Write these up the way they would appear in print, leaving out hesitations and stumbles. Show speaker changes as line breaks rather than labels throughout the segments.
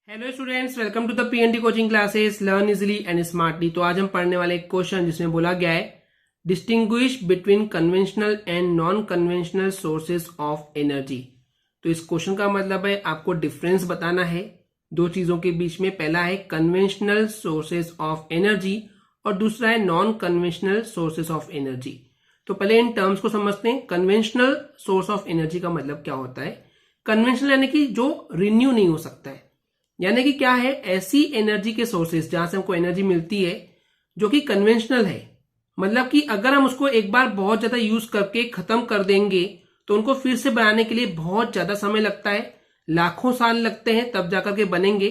Hello students, welcome to the PNT coaching classes learn easily and smartly. तो आज हम पढ़ने वाले एक क्वेश्चन जिसमें बोला गया है distinguish between conventional and non conventional sources of energy. तो इस क्वेश्चन का मतलब है आपको डिफरेंस बताना है दो चीजों के बीच में। पहला है कन्वेंशनल सोर्सेज ऑफ एनर्जी और दूसरा है non conventional sources of energy. तो पहले इन टर्म्स को समझते हैं। कन्वेंशनल सोर्स ऑफ एनर्जी का मतलब क्या होता है? कन्वेंशनल यानी कि जो रिन्यू नहीं हो सकता है, यानी कि क्या है, ऐसी एनर्जी के सोर्सेस जहां से हमको एनर्जी मिलती है जो कि कन्वेंशनल है। मतलब कि अगर हम उसको एक बार बहुत ज्यादा यूज करके खत्म कर देंगे तो उनको फिर से बनाने के लिए बहुत ज्यादा समय लगता है, लाखों साल लगते हैं तब जाकर के बनेंगे।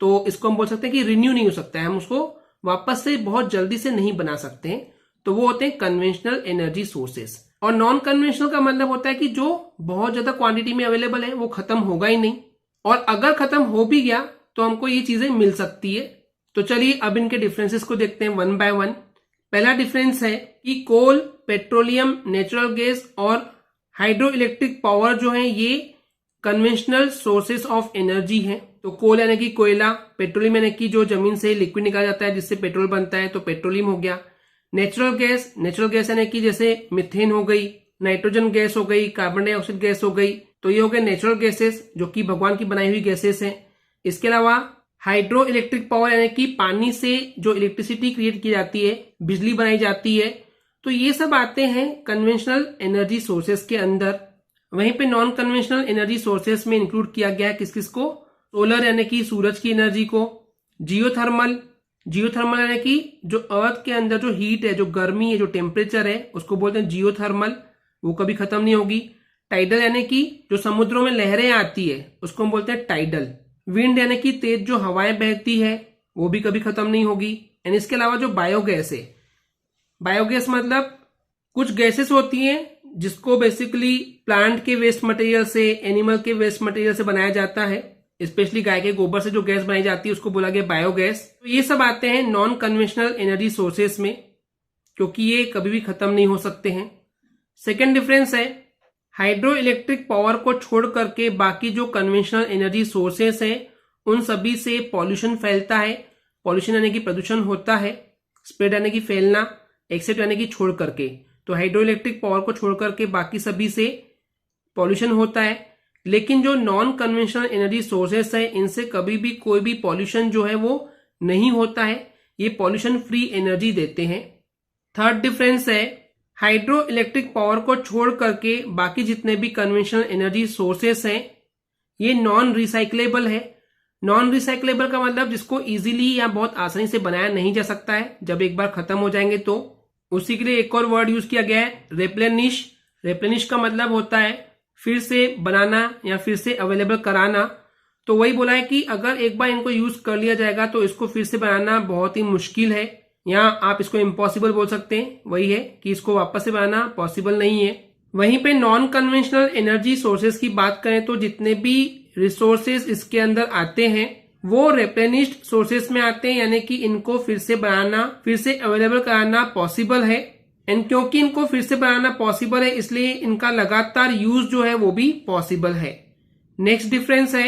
तो इसको हम बोल सकते हैं कि रिन्यू नहीं हो सकता है, हम उसको वापस से बहुत जल्दी से नहीं बना सकते हैं। तो वो होते हैं कन्वेंशनल एनर्जी सोर्सेस। और नॉन कन्वेंशनल का मतलब होता है कि जो बहुत ज्यादा क्वांटिटी में अवेलेबल है, वो खत्म होगा ही नहीं, और अगर खत्म हो भी गया तो हमको ये चीजें मिल सकती है। तो चलिए अब इनके डिफरेंसेस को देखते हैं वन बाय वन। पहला डिफरेंस है कि कोल, पेट्रोलियम, नेचुरल गैस और हाइड्रो इलेक्ट्रिक पावर जो है ये कन्वेंशनल सोर्सेस ऑफ एनर्जी है। तो कोल यानी कि कोयला, पेट्रोलियम यानी कि जो जमीन से लिक्विड निकाला जाता है जिससे पेट्रोल बनता है, तो पेट्रोलियम हो गया। नेचुरल गैस यानी कि जैसे मिथेन हो गई, नाइट्रोजन गैस हो गई, कार्बन डाइऑक्साइड गैस हो गई, तो ये हो गए नेचुरल गैसेस जो कि भगवान की बनाई हुई गैसेस हैं। इसके अलावा हाइड्रो इलेक्ट्रिक पावर यानी कि पानी से जो इलेक्ट्रिसिटी क्रिएट की जाती है, बिजली बनाई जाती है, तो ये सब आते हैं कन्वेंशनल एनर्जी सोर्सेस के अंदर। वहीं पे नॉन कन्वेंशनल एनर्जी सोर्सेस में इंक्लूड किया गया है किस किस को? सोलर यानी कि सूरज की एनर्जी को, जियोथर्मल यानी कि जो अर्थ के अंदर जो हीट है, जो गर्मी है, जो टेम्परेचर है, उसको बोलते हैं जियोथर्मल, वो कभी खत्म नहीं होगी। टाइडल यानी कि जो समुद्रों में लहरें आती है उसको हम बोलते हैं टाइडल। विंड यानी कि तेज जो हवाएं बहती है, वो भी कभी खत्म नहीं होगी। एंड इसके अलावा जो बायोगैस है, बायोगैस मतलब कुछ गैसेस होती हैं जिसको बेसिकली प्लांट के वेस्ट मटेरियल से, एनिमल के वेस्ट मटेरियल से बनाया जाता है। स्पेशली गाय के गोबर से जो गैस बनाई जाती है उसको बोला गया बायोगैस। तो ये सब आते हैं नॉन कन्वेंशनल एनर्जी सोर्सेस में, क्योंकि ये कभी भी खत्म नहीं हो सकते हैं। सेकेंड डिफरेंस है हाइड्रो इलेक्ट्रिक पावर को छोड़ करके बाकी जो कन्वेंशनल एनर्जी सोर्सेस हैं उन सभी से पॉल्यूशन फैलता है। पॉल्यूशन यानी कि प्रदूषण होता है, स्प्रेड यानी कि फैलना, एक्सेप्ट यानी कि छोड़ करके। तो हाइड्रो इलेक्ट्रिक पावर को छोड़ करके बाकी सभी से पॉल्यूशन होता है। लेकिन जो नॉन कन्वेंशनल एनर्जी सोर्सेस है इनसे कभी भी कोई भी पॉल्यूशन जो है वो नहीं होता है, ये पॉल्यूशन फ्री एनर्जी देते हैं। थर्ड डिफरेंस है हाइड्रो इलेक्ट्रिक पावर को छोड़ करके बाकी जितने भी कन्वेंशनल एनर्जी सोर्सेस हैं ये नॉन रिसाइक्लेबल है। नॉन रिसाइक्लेबल का मतलब जिसको इजीली या बहुत आसानी से बनाया नहीं जा सकता है, जब एक बार खत्म हो जाएंगे तो। उसी के लिए एक और वर्ड यूज किया गया है रेप्लेनिश। रेप्लेनिश का मतलब होता है फिर से बनाना या फिर से अवेलेबल कराना। तो वही बोला है कि अगर एक बार इनको यूज कर लिया जाएगा तो इसको फिर से बनाना बहुत ही मुश्किल है, या आप इसको इम्पॉसिबल बोल सकते हैं। वही है कि इसको वापस से बनाना पॉसिबल नहीं है। वहीं पे नॉन कन्वेंशनल एनर्जी सोर्सेज की बात करें तो जितने भी रिसोर्सेज इसके अंदर आते हैं वो रेप्लेनिश्ड सोर्सेज में आते हैं, यानी कि इनको फिर से बनाना, फिर से अवेलेबल कराना पॉसिबल है। एंड क्योंकि इनको फिर से बनाना पॉसिबल है इसलिए इनका लगातार यूज जो है वो भी पॉसिबल है। नेक्स्ट डिफरेंस है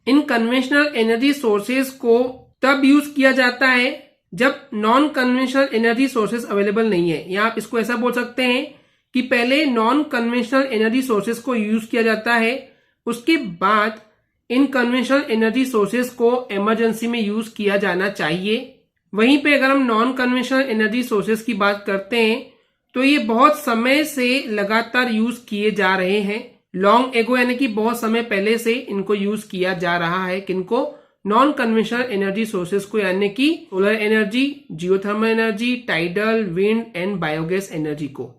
इन कन्वेंशनल एनर्जी सोर्सेज को तब यूज किया जाता है जब non conventional energy sources available नहीं है। या आप इसको ऐसा बोल सकते हैं कि पहले नॉन कन्वेंशनल एनर्जी सोर्सेस को यूज किया जाता है, उसके बाद इन कन्वेंशनल एनर्जी सोर्सेस को इमरजेंसी में यूज किया जाना चाहिए। वहीं पे अगर हम नॉन कन्वेंशनल एनर्जी सोर्सेस की बात करते हैं तो ये बहुत समय से लगातार यूज किए जा रहे हैं। लॉन्ग एगो यानी कि बहुत समय पहले से इनको यूज किया जा रहा है। किनको? नॉन कन्वेंशनल एनर्जी सोर्सेस को, यानी कि solar energy, geothermal energy, tidal, wind and biogas energy को।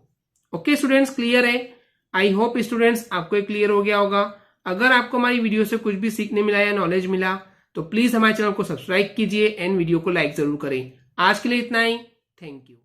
ओके स्टूडेंट्स, क्लियर है? आई होप स्टूडेंट्स आपको ये क्लियर हो गया होगा। अगर आपको हमारी वीडियो से कुछ भी सीखने मिला या नॉलेज मिला तो प्लीज हमारे चैनल को सब्सक्राइब कीजिए एंड वीडियो को लाइक जरूर करें। आज के लिए इतना ही, थैंक यू।